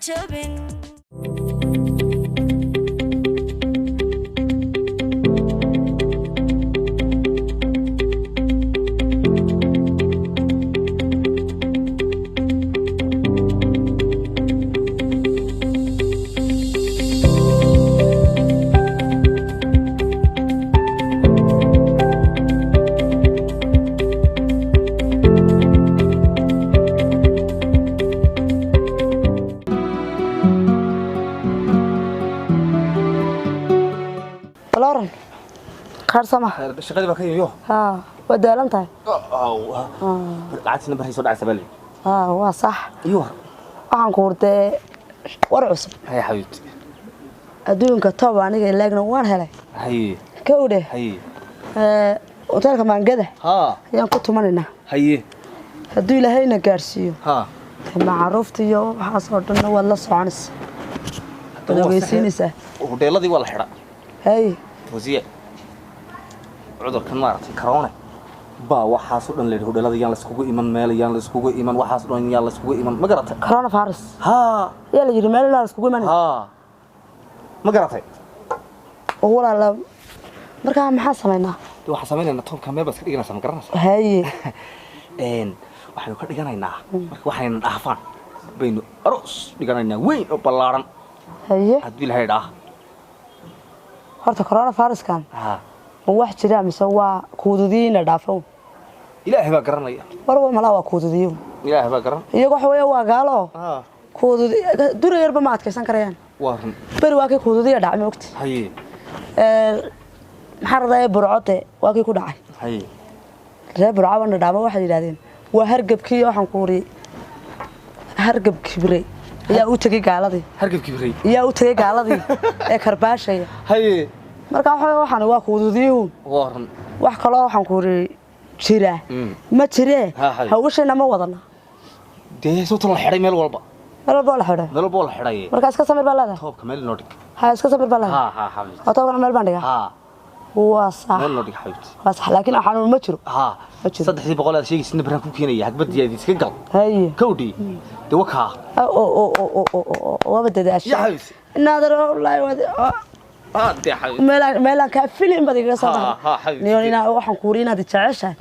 jabin. Lauren خرسمة shaqadii baa ka yimiyo ها ودالن tahay lacagtina bari soo dhacay sabali waa sax iyo waxaan ku hurtay war cusub hay xabiibti adduunka toob aniga ilaagna waan helay hay kowde hay hotelka maangada ayaan ku tumanayna hay hadduu ilaahayna gaarsiiyo macruufta iyo waxaas oo dhan wad la soconaysa wadageysiinaysa hoteeladii waa la xidha hay wasiye cudurkan maartay corona ba waxaas oo dhan leeyahay hoteelada yaan la iskugu iman meel yaan la iskugu iman waxaas oo dhan yaan la iskugu iman ma garatay corona virus yaa la yiri meel la iskugu iman ma garatay oo walaal markaa maxaa sameynaa waxa sameynayna toobka meel bas ka dhiganaysa ma garanaysa hay waxaynu ka dhiganaynaa marka waxaynu dhaafaan baynu aroos dhiganaynaa weyn oo ballaaran haye haddii la haydhaa horta corona virus kan wax jira mise waa kuududiina dhaafo ilaahay baa garanaya marba mala waa kuududiyo ilaahay baa garan iyagu wax weeye waa gaalo kuududi dura yarba ma adkaysan karayaan waa run bari waa kii kuududiya dhacay ma ogti haye maxaa raday burcote waa kii ku dhacay haye reer burcabana dhaama waxay yiraahdeen waa hargabkii waxaan ku wari hargab kibre yaa u tagay gaaladii hargab kibre yaa u tagay gaaladii ee karbaashaya haye marka waxaan waa kuududiyo waa run wax kale waxaan ku wari jira ma jiree hawshayna ma wadana dee soo tala xidhay meel walba meel walba la xidhay meel walba la xidhay marka iska samir baa leedahay toobka meel noo dhig iska samir baa leedahay xabiibti toobka meel baan dhigaa waa sax meel noo dhig xabiibti waa sax laakiin xanuun ma jiro 300 aad sheegaysid baraan ku keenaya hagbadiyaadi iska gal haye kowdi de waka waba dadaashay ya xabiibti naadaro wallahi de xabiibti meelan ka film badiga soo baxay niyoonina waxaan ku riinaad jeceshahay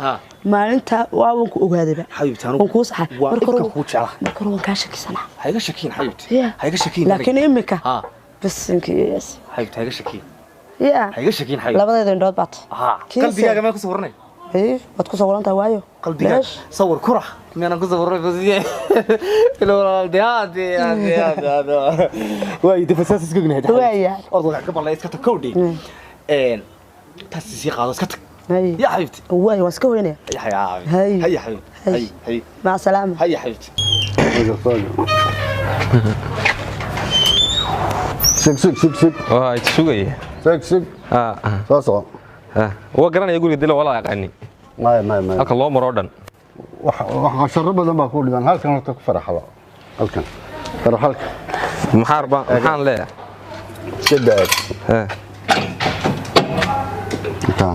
maalinta waan ku ogaadayba xabiibti aan ku saxay marka ku jeclaa marka waan ka shakisana hayga shakiin xabiibti hayga shakiin laakiin imika bisinkiis xabiibti hayga shakiin hayga shakiin xabiibti labadeeda indhood baad qalbigaaga ma ku soo warnay waad ku soo warantahay waayo qalbigaaga sawir kurax meena ku soo warnay fasiye ilo deade way difasas isku gnayd waaya ordo wax ka balay iska ta kowdi taasi si qaado iska tag يا حبيبتي واي واسكو هنا يا حبيبتي هيا حبيبتي هي مع السلامه هيا حبيبتي سك waa sugay سك soo waa garanaya guriga dilo wala yaqaani ما halka loo maro dhan wax sharo badan baa ku dhiman halkan horta ku faraxdo halkan faraxalka maxaan leeyahay sidaad ta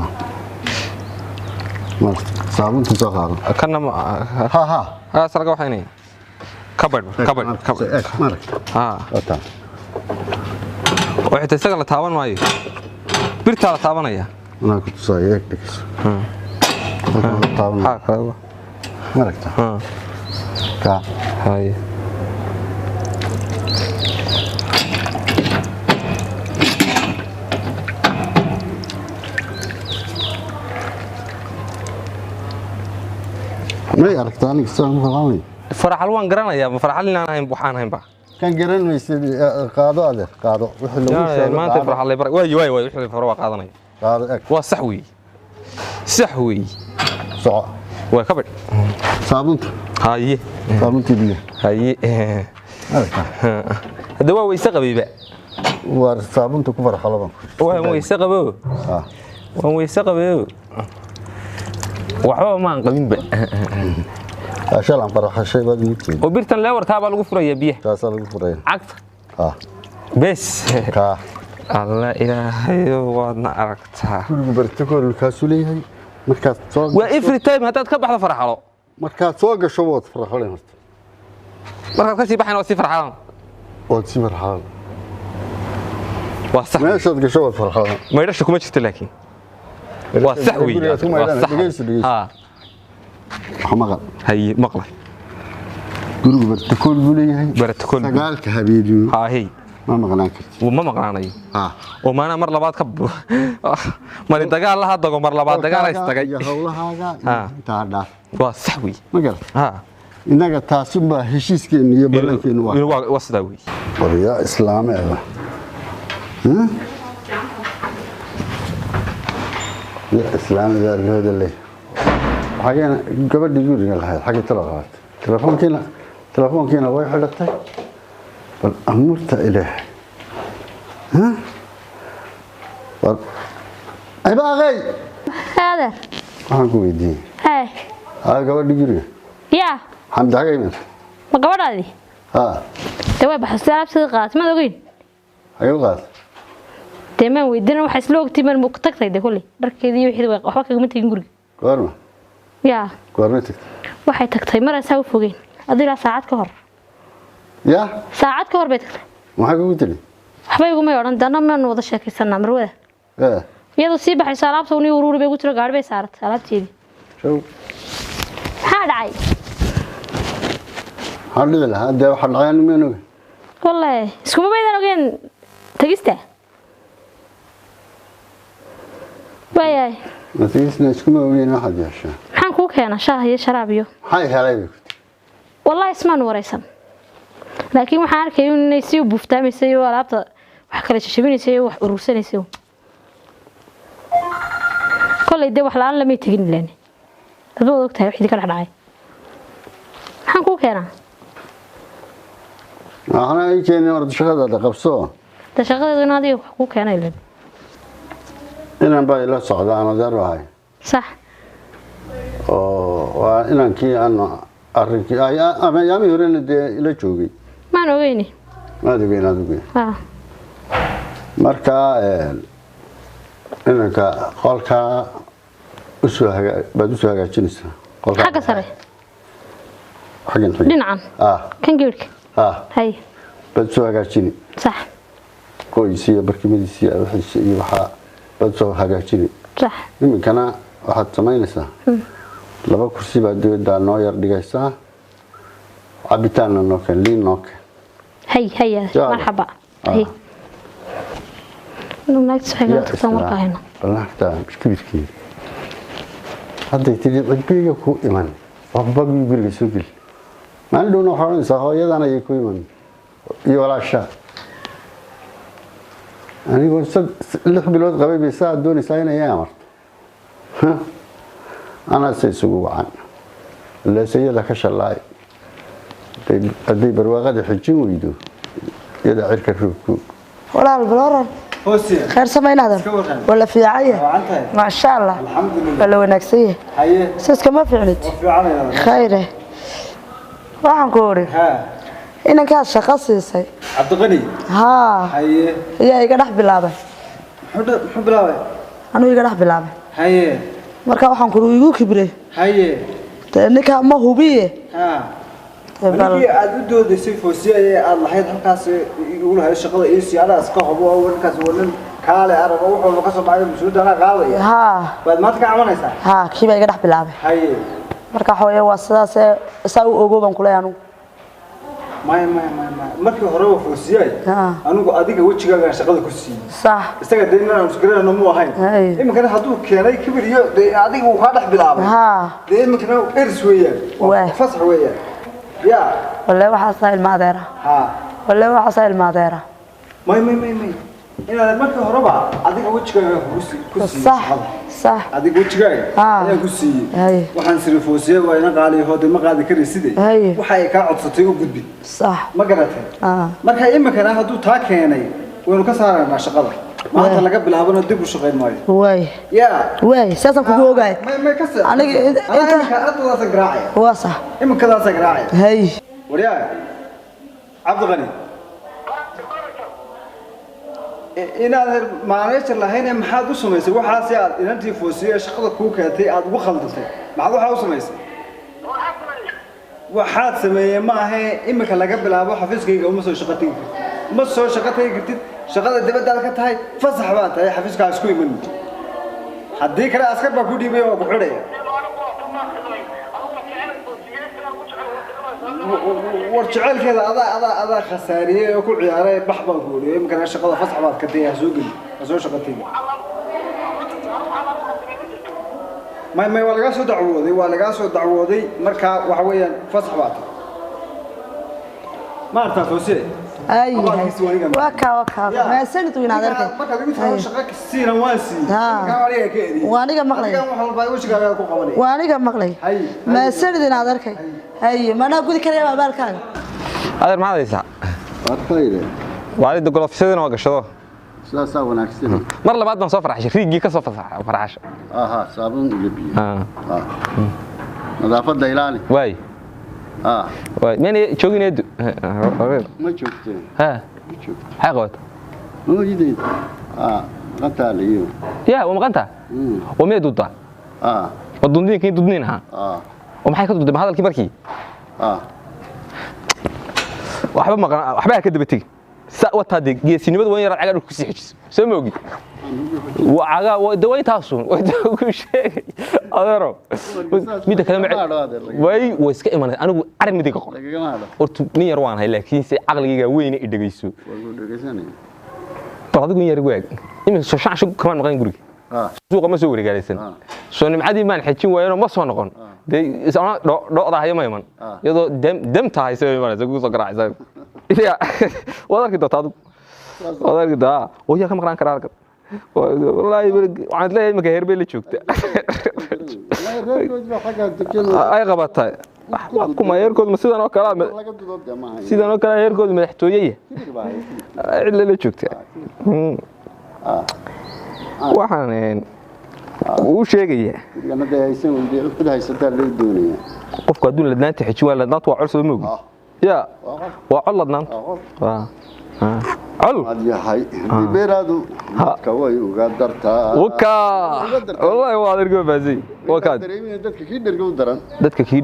ma saabunta soo qaado kana sarga waxaynay kabad ta waxay isaga la taaban maayo birta la taabanaya ana ku tusay eegdis taaban kala maragta ka hay ما aragtaan isaan fahmay faraxal waan garanaya ma faraxal inaan ahayn waxaan ahayn ba kan garanaysid qaado adeer qaado wixii lagu sheegay maanta faraxal lay bar way wixii faro waa qaadanaya qaado eeg waa sax weey soco waa kabad saabunta haye saabunta biyo haye hada waa weyse qabayba war saabunta ku faraxalaban waa weyse qabo waa weyse qabo waxba ma aan qabinba ashalan faraxashay baad mugtay oo birtan leewar taaba lagu furaya biyo taas lagu furaya cagta bes ka alla ilaahay waadna aragtaa guriga bartikool ka suleeyahay markaad soo waa every time hadaad ka baxdo faraxalo markaad soo gasho waad faraxaleen horta markaad ka sii baxayna waa sii faraxalan وتسيب الحال وصح ما يشهد قشوة في الحال ما يرش كم شفت لكن وصح وي وصح حمقل هي مقلة قولوا برتكول بولي برتكول سقالك حبيبي ها هي ما مغناك وما مقلاني وما أنا مر لبعض كب ما ندقال الله هذا مر لبعض دقال يستقي يا هولها هذا تعال وصح وي مقل ها إنك تاسبه هشيسكين يبلكين وصدوي وريا إسلام هذا ها يا إسلام هذا اللي حاجة قبل يقول لها حاجة تلغات تلفون كنا وين حلتها والأمرت إليه ها أي باغي هذا أقول يدي هاي هذا قبل يقول يا حمد حاجة من ما قبل هذه توي بحس لعب صدقات ما دوقين أيوة غاز تمام ويدنا وحس لوق تمن مكتك ده كله ركضي وحيد وحبك قمت ينقرق قارما يا قارمتك waxay tagtay mar asaw fogeen adila saacad ka hor يا saacad ka hor bay tagtay maxaa kugu tiri waxba igu ma oran dana ma wada sheekaysanaa marwada iyadoo sii baxay alaabta uu ururi bay ugu tiro gaari bay saaratay alaabteedii show maxaa dhacay hadii la hada waxa dhacay meenu wallahi iskuma baydan ogeen tagista bayay natiisna iskuma ogeen waxa yeeshaa maxaan ku keenaa shaah iyo sharaab iyo hay helay wallahi ismaan waraysan laakiin waxaan arkay inay si buuftaamaysay oo alaabta wax kala shashibinaysay oo wax urursanaysay kolay de wax la aan la meetigin leen adoo ogtahay wixii ka dhacay maxaan ku keenaa waxaan ay keenay war shaqada qabso shaqada inaad wax ku keenay leen inaan baa ila socdaan adarahay صح oo inaan kii aan arrinkii ama yaami horena ila joogay ma ogeeyni ma ogeeyni marka inanka qolka usoo hagaajinaysaa qolka xaga sare xagan dhinacan kan geerka hay bad soo hagaajini صح qoysiga barkimadiisa iyo waxa bad soo hagaajini صح iminkana waxaad samaynaysaa laba kursi baad doodaa noo yar dhigaysaa cabitaanna noo keen liin noo keen هي مرحبا هي نمناك تسحيقات تسمر قاهنا والله حتى مش كبير هذا تجي عجبية كو إيمان ربك يقول لي سجل ما عندنا حرام صحيح أنا يكون إيمان يولا شاء أنا يقول اللي حب الوقت قبل بيساعد دوني ساينا يا عمر أنا سيسوق عن اللي سيلا كشلاي أدي برواقة حجين ويدو يدا عرك الركوب ولا البلورن خير سمعنا هذا ولا في عيه ما شاء الله الحمد لله ولا ونكسيه سيس كما فعلت خيره waxaan ku ori inanka shaqo siisay Cabdiqani haye ayaa iga dhax bilaabay muxuu bilaabay anu iga dhax bilaabay haye marka waxaan ku igu kibre haye ninka ma hubiye markii aad u doodaysay foosiyay aad lahayd halkaas ugu lahayd shaqada iyo siyaadaas ka hubo warkaas wadan kaale arag wuxuu ka soo baxay masuudana qaadaya baad maanta ka camanaysaa kiiba iga dhax bilaabay haye marka xooyay waa sidaas saa u ogooban kulay anu ما markii hore waa foosiyay anigu adiga wajigaaga shaqada ku siiyay sax isaga deynana muskarana mu ahayn imkana haduu keenay kibir iyo adiga uu ka dhax bilaabay imkana irs weeyaan fasax weeyaan ya wala waxa saayil maadeera wala waxa saayil maadeera may ina markii hore ba adiga wajigaaga ku siiyay صح adiga wajigaaga ayaa ku siiyay waxaan siri foosiyay waa ina qaali hood ma qaadi kari sidee waxa ay ka codsatay u gudbi صح ma garatay marka imkana haduu taa keenay waynu ka saarnaa shaqada maanta laga bilaabana dib u shaqeyn maayo way saasan kugu ogaay aniga inta ardadaas garaacay waa sax imkadaas garaacay hay wariyaa Cabdiqani inaad maaneejar lahayn maxaad u samaysay waxaas aad inantii foosiyay shaqada ku keentay aad ugu khaldatay maxaad waxa u samaysay waxaad sameeyay ma ahe imika laga bilaabo xafiiskayga uma soo shaqo tagi kartid ma soo shaqo tagi kartid shaqada dibadda ka tahay fasax baa tahay xafiiska isku iman haddii kale askar baa ku dhiibay oo ku xidhaya war jaceelkeeda adaa khasaariyey oo ku ciyaaray bax baan ku odhiyay imikana shaqada fasax baad ka tahay ha soo geli ha soo shaqo tagi ما ولا جالس دعوة ولا جالس دعوة مركا وحويا فصح بعض ما أعرف توصي أي وكا ما سنت وين هذا الكلام ما كان يقول شقك السيرة واسي كواليه كذي وأنا كم مقلي وأنا كم مقلي ما سنت وين هذا الكلام أي ما أنا أقول كلام على بالك هذا ما هذا يسع خير وعلي دقول في سيدنا وقشطه سلاسة وناكسين مر لبعض ما صفر عشان ريجي كصف فرعش صابون لبي نظافة ديلاني واي واي مين شوقين يدو ما شفتين ها حقوت مو جديد غنتا ليو يا ومغنتا ومي دودا ودندين كين دودنين ها ومحي كدود هذا الكبر كي waxba ka dabatay سأوت هذه جيسيني بدو وين يرى عقارك كسيحس سموجي وعقا ودوين تاسون ودوين شيء أدرو ميدا كلام واي ويسك إيمان أنا أعرف ميدا كقول أرتو مين يروان هاي لكن سي عقلي وين يدقيسو بعض وين يرجع إيمان شو شو كمان مغني يقولك سوق ما سوي رجالسن سوني معدي ما نحكي ويانا ما صار نقول ده أنا لا هاي ما يمان يدو دم تاعي سوي ما زوجي صقرع زوج إيه وذاك ده تادو وذاك ده ويا كم قران كرارك والله عاد لا ما كهرب اللي شوكت أي غبطة كم يركض مسيدا وكلام سيدا وكلام يركض محتوية إلا اللي شوكت waxaan uu sheegay yana dayaysan wadi cid haysata la doonaya qofku adduun ladnaanta xijwa ladnaanta waa culsada moog ya waa col ladnaanta col ad yahay beeradu ka way uga dartaa waka wallahi waa adeergo baasay waka dadka kii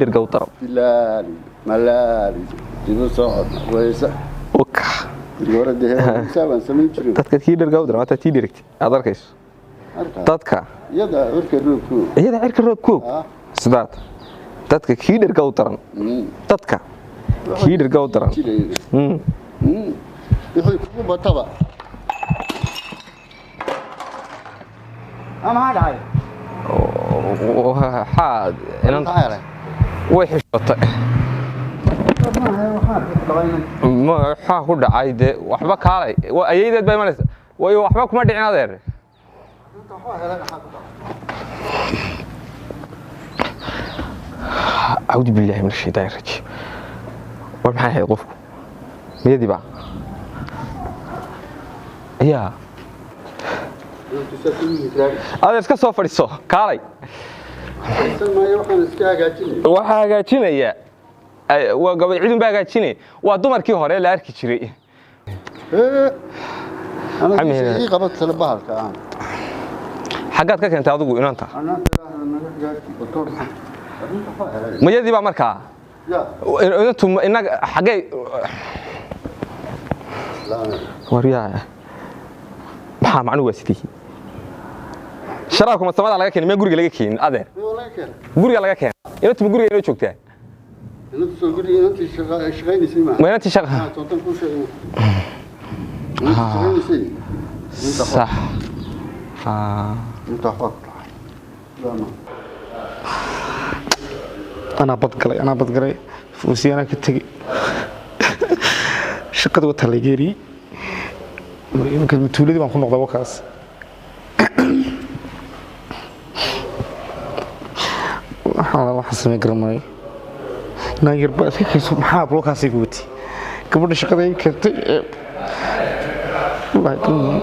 dhergow daran bilaali malaali dibu socod waysa waka gorada saaban sameyn jiray dadka kii dhergow daran waa tii direct aad arkayso dadka iyada cirka roobku sidaad dadka kii dhergow daran dadka kii dhergow daran wixii ku bataba ama haday waxa inaan way xishotay ma waxa ku dhacay de waxba kaalay ayeedeed bay malaysa way waxba kuma dhicin adeer أعوذ بالله من الشيطان الرجيم وما هي قفكم ميدي بقى يا هذا اسكا سو فريسو كالاي waxa hagaajinaya waa gabadh ciidan baa hagaajinay waa dumarkii hore la arki jiray أنا قبضت سلبها حاجات كذا أنت أضوء إن أنت ما يدي بقى مركا أنتم إنك حاجة وريا ما معنوه سيدي شراكم السماء على كين ما يقول لك كين هذا يقول لك كين أنتم يقول لك شو كتير أنت شغالين سيما ما أنت شغال صح أنت حق أنا بتقرأ فوسي أنا كتجي شقد وتلاقيري يمكن بتولد ما نكون نقطة وكاس هذا حسن يقرمي ناير بس كي سبحان الله كاسي قوتي قبل شقد يمكن لكن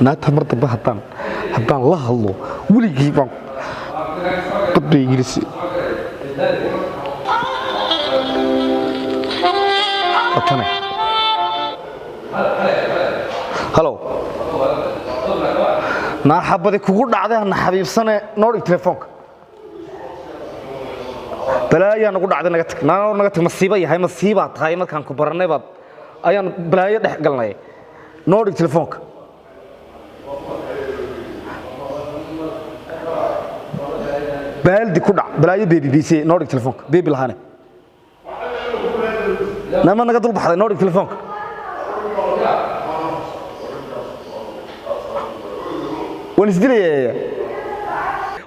naagta mar dambe haddaan la hadlo weligii baan badbay gelisi atane naa xabadi kugu dhacday hana xabiibsane noo dhig telefoonka balaayaa nagu dhacday naga tag masiiba yahay masiibaa tahay markaan ku barannay baad ayaan balaayo dhex galnay noo dhig telefoonka baaldi ku dhac balaayo beebi biisay noo dhig telefoonka beebi lahaane nama naga dul baxday noo dhig telefoonka waan isdilayaa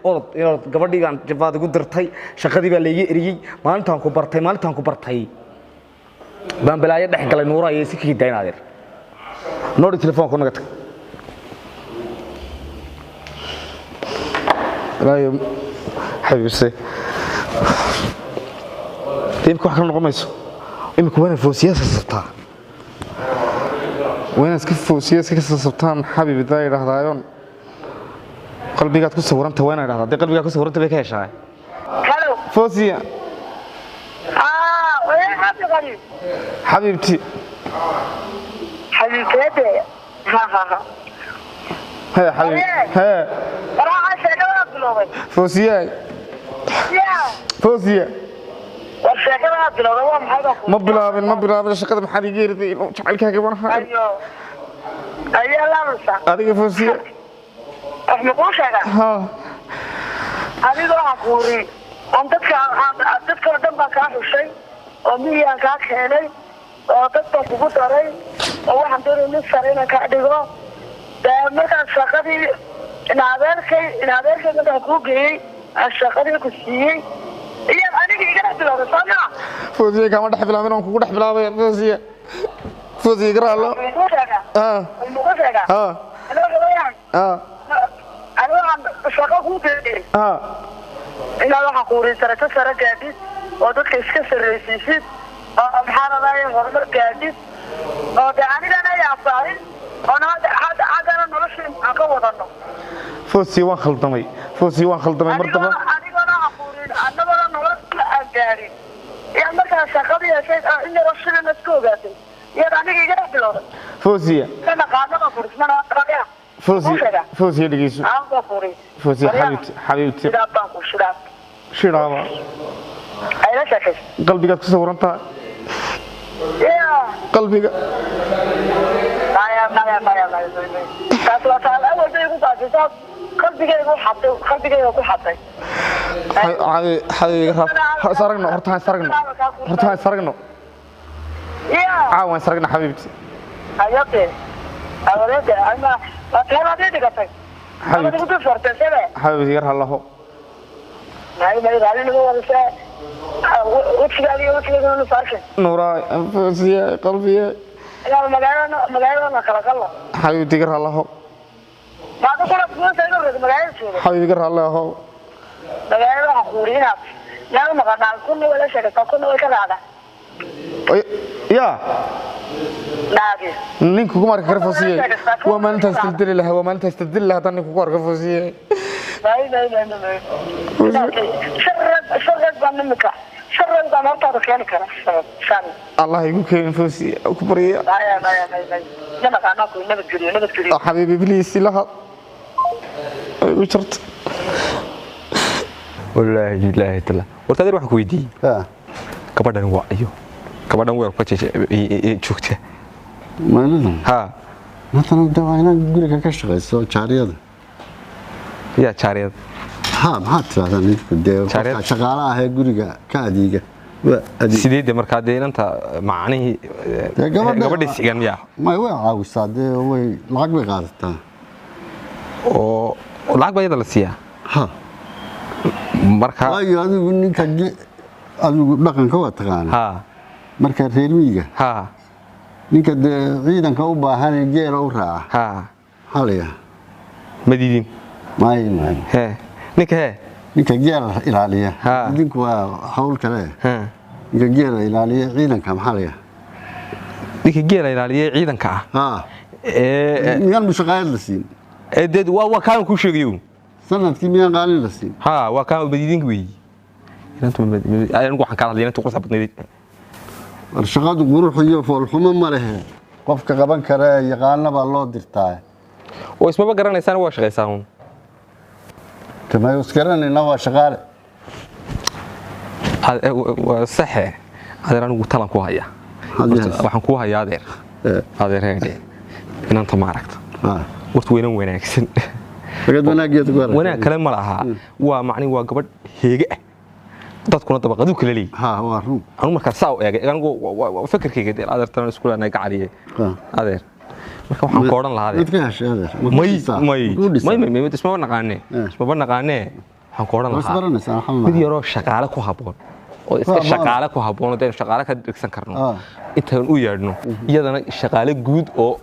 orod gabadhiigaan jabaad igu dirtay shaqadii baa leeyi eriyay maalintaan ku bartay baan balaayo dhex galay nuura ayay si kii daynaadeer noo dhig telefoonka naga tag balaayo xabiibse imika wax kala noqon mayso imika waana foosiyaasa sabtaa waana iska foosiyaasa ka sabtaan xabiib daa yidhaahdaayoon qalbigaad ku sawiranta waana idhahdaa haddii qalbigaad ku sawiranta bay ka heshaa foosiya xabiibti حبيبتي ها ها ها hee xabiib hee راح شكلها بلوغي foosiya يا foosiya والشكلها بلوغي وام حدا ma bilaabin shaqada maxaad iga yeritay jacaylkaaga banaha ايوه ايوه لا نسى adiga foosiya احنا قوش هذا ha هذه راح اقولي dadka dhan baa kaa xushay oo miyaan kaa keenay oo dadka kugu daray oo waxaan doonay mid sare inaan kaa dhigo markaan shaqadii inadeerkay markaan kuu geeyey aan shaqadii ku siiyey iyaad aniga iga dhex bilowday soo maa foosiya kama dhex bilaabin oon kugu dhex bilaabay foosiya garaallo muxuu sheegaa ha aniga waxaan shaqo kuu geeyey inaad waxaa kuurin sarato sare gaadhid oo dadka iska sarraysiisid oo maxaa ladahay horumar gaadhid oo de anigana ay afaarin oo haddana noloshii aan ka wadano foosiya waan khaldamay mar daba anigona waxaa kuurin annagona nolosha aan gaadhin iyaad markaa shaqada yeeshay in noloshadana iska ogaatay iyaad aniga iga dhex bilowday foosiya naqaanada kurismana foosiya dhegeyso foosiya xabiibti shidhaaba qalbigaad ku sawiran tahay qalbiga qalbigayga ku xaday xabiibiga saragno horta haan saragno caawan saragno xabiibti xabiibti yar halaho nuura foosiya qalbiya xabiibti yar halaho xabiib yar halaho ya ninka kuma arki kara foosiye waa maalintaas dildili lahaa haddaan ninka ku arka foosiye allah igu keenin foosiye ku barya xabiibi biliisi laha igu jarta wallaahi ilaahi taala warta adeer waxaan ku weydiiyey gabadhan waa ayo gabadhan weer ka joogta maalidan ha matana dawaa inaan guriga ka shaqayso jaariyada yaa jaariyada ha maxaad tirahdaa ninku dee shaqaalaha ahee guriga ka adeega sideed markaa dee inanta macnihii gabadhii sigan miyaa may way caawisaa dee way lacag bay qaadataa oo lacag baa iyada la siiyaa ha marka waayo adigu ninka adigu dhaqanka waa taqaana ha marka reer miyiga ha ninka dee ciidanka u baahan geela u raaca ha halaya madidin may he ninka geela ilaaliya idinku waa hawl kale ninka geela ilaaliya ciidanka maxaa laya ninka geela ilaaliya ciidanka ah miyaan mushaqaayad la siin dee waa kaan kuu sheegayo sanadkii miyaan qaalin la siin ha waa kaan madidinka weeyi anigu waxaan kaa hadlay inta quruxda badnayd war shaqadu qurux iyo foolxumo ma lehe qofka qaban kara yaqaana baa loo dirtaa oo ismaba garanaysaan waa shaqaysaan تما يسكرني نوا شغال waa saxe adeer anigu talan ku haya waxaan ku hayaa adeer heede inanta ma aragto waqti wanaagsan فقد وناقيت قرر wanaag kale ma laha waa macni waa gabadh heege ah dadkuna dabaqadu kala leeyahay ها هو روم anu marka saa eegay anigu fikirkayga adeer tan isku leenay gacaliye adeer marka waxaan ku oran lahaa متكاش هذا may isma naqaane waxaan ku oran lahaa mid yaroo shaqaale ku haboon oo iska shaqaale ku haboon oo shaqaale ka dhigsan karno intaan u yeedhno iyadana shaqaale guud oo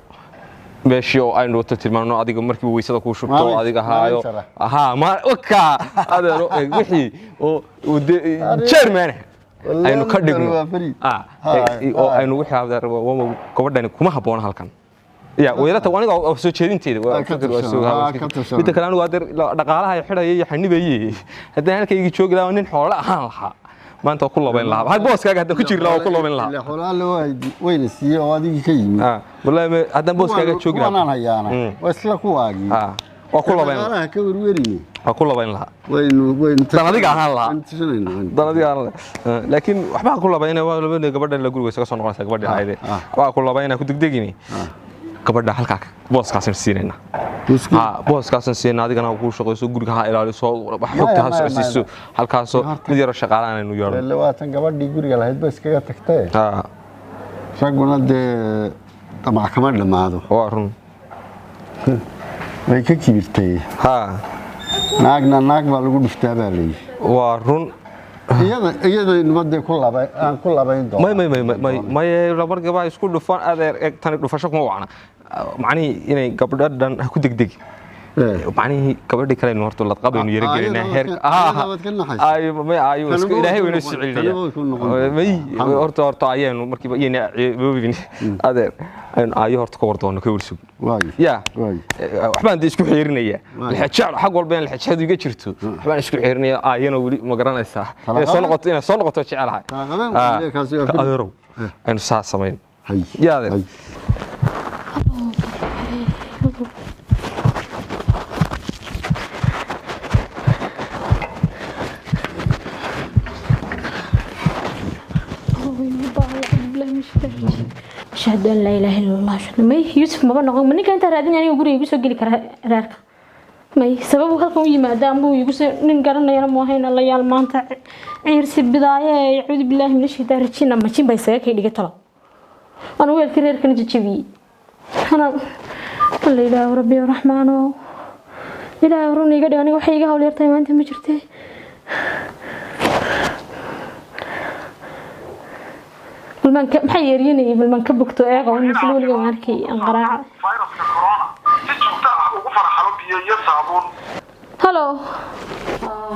meeshii oo aynu wato tilmaano adiga markii weysada ku shubto adiga haayo ma oka adeero wixii oo chairman aynu ka dhigno oo aynu wixii adeer gabadhani kuma haboon halkan يا ويلته وأنا أسوي شيء أنتي وأفكر وأسوي بدك الآن وادر دقالها يحرق يحني بيجي هذا هناك يجي شو قلنا ونين حولا ها ما أنت كله بين لعب هاي بوس كذا هذا كتير لا كله بين لعب حولا لو وين السيا وادي كيم والله هذا بوس كذا شو قلنا أنا هيانا وصلك واجي وكله بين لعب كبر ويريني وكله بين لعب وين ده نادي قاعد لا ده نادي قاعد لكن وحبا كله بينه ولا بين قبل اللي أقول ويسكت صنعنا قبل هاي وحبا كله بينه كنت دقيقني gabadha halka booskaasan siinayna booskaasan siinayna adigana ku shaqeyso guriga ha ilaaliso wax xogta ha socodsiiso halkaas mid yar shaqaalaan inuu yeero labaatan gabadhii guriga lahayd bas kaga tagtay raguna de tama kama dhamaado waa run way ka kibirtay naag baa lagu dhiftaa baa leeyahay waa run iyada nabadda ku labayn doon may labar gabaa isku dhufan adeer tan dhufasho kuma wacna macni inay gabadhan ku degdeg macni gabadhi kale inuu horto la qabaynu yara gelina heer ay isku ilaahay waynu sicilnaa may horto ayaynu markiiba iyana boobin adeer ay horto ka wardoono ka warsuug ya waxbaan isku xeerinaya xajaa xaq walba in xajadu iga jirto waxbaan isku xeerinaya ayana wali ma garanaysaa inay soo noqoto jecelahay adeero aynu saa sameyn ya adeer أشهد أن لا إله إلا الله أشهد ما يوسف ما بنقول مني كان ترى أدنى يعني يقولي يقول قلي كرارك ما سببه هالكم يما دام هو يقول ننقرنا يا موهين الله يا المانتع عيرس البداية يعوذ بالله من الشيطان الرجيم لما تشين بيساك هي اللي قتله أنا ويا الكرير كنت تشوي أنا الله إله ربي الرحمن إله روني قد أنا وحيجا هولي ارتاي ما أنت مجرتي بالمن محيريني بالمن كبكتو ايغا ونسلوا لي ماركي انقراعه فيروس كورونا تجوتا ugu faraxalo biyo iyo saabuun هلو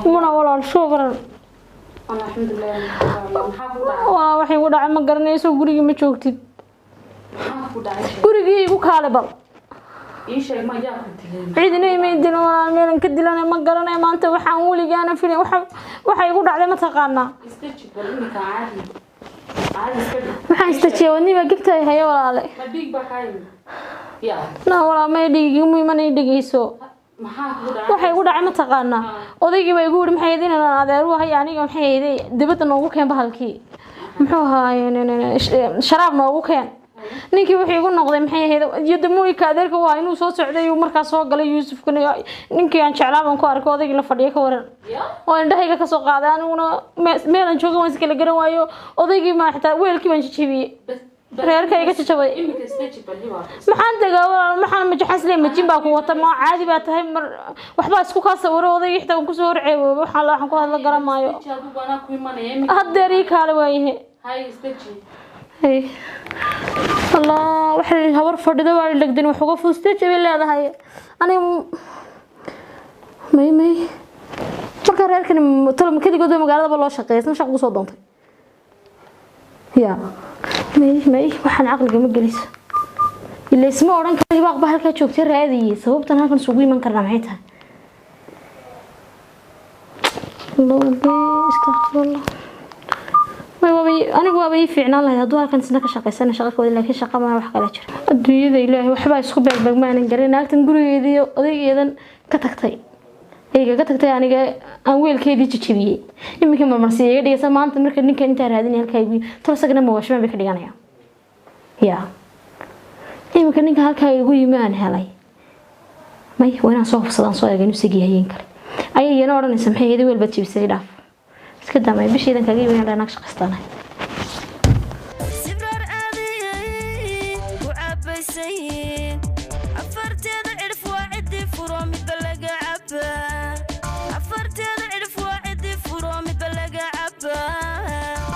منا ولا شكرا انا الحمد لله waxay u dhacay ma garanayso guriga ma joogtid gurigii igu kaale bal ii sheeg ma yaa ku dilay ciidina imeedin waa meelan ka dilanay ma garanay maanta waxaan waligaana filay waxa igu dhacday ma taqaanaa istaji bal inka caadi waxaan istajiye wadniba gigtay haye walaale ma dhiig baa ka yimid yaa na walaa may dhiigi muhiimanay dhigayso waxay ugu dhacay ma taqaanaa odaygii baa igu yiri maxay idin inaan adeeru hay aniga maxay iday dibadda noogu keen bahalkii muxuu ahaayeen sharaab noogu keen ninkii wuxuu igu noqday maxay ahayd yada mooyka adeerka waa inuu soo socday uu markaas soo galay Yuusuf ninkii aan jeclaaban ku arkay odaygii la fadhiyo ka waran oo indhahayga ka soo qaaday aniguna meelan jooga waan iska la garan waayo odaygii ma xitaa weelkii baan jijibiyay reerka iga jajabay maxaan dagaa maxaan ma jaxaslee majin baa ku wata ma caadi baa tahay mar waxba isku ka sawiro odaygii xitaa ku soo horceeyo waxaan ku hadla garan maayo hadeeri kaale waayahay hay istaji hey الله waxay habar fadhido waa lagdin wax uga fuustay jabay leedahay ani may marka reerkan tolma kadigood magaalada loo shaqeeyay shaqo soo doontay ya may waxaan aqliga ma geliso ilaa isma oran karo hibaaq ba halka joogtay raadiyay sababtan halkan suugu iman karna maxay tahay الله استغفر الله أنا قوي في عنا الله هدوها كان سنك شقة سنة شقة ولا لكن شقة ما وح كلا شر الدنيا ذي الله وحبا يسكب بجمع نجري ناكتن قولي ذي ذي إذا كتكتي هيك كتكتي يعني أول كذي تشبيه يمكن ما مرسيه دي سما أنت مركز إنك أنت هذين هالكيبي ترى سجنا موش ما بيكدي أنا يا يمكن إنك هالكيبي يقول ما أنا هلاي ما وأنا صوف صدام صويا جنوب سجيه ينكر أي ينور نسمحه ذي والبتشي بسيداف كده ما يبيش إذا كجيب هنا نقش قسطنا سبرار عادي وعبسين عفرت هذا عرف واحد فرامي بلقى عبا عفرت هذا عرف واحد فرامي بلقى عبا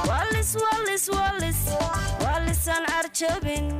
والس والس والس والس أنا عرشبين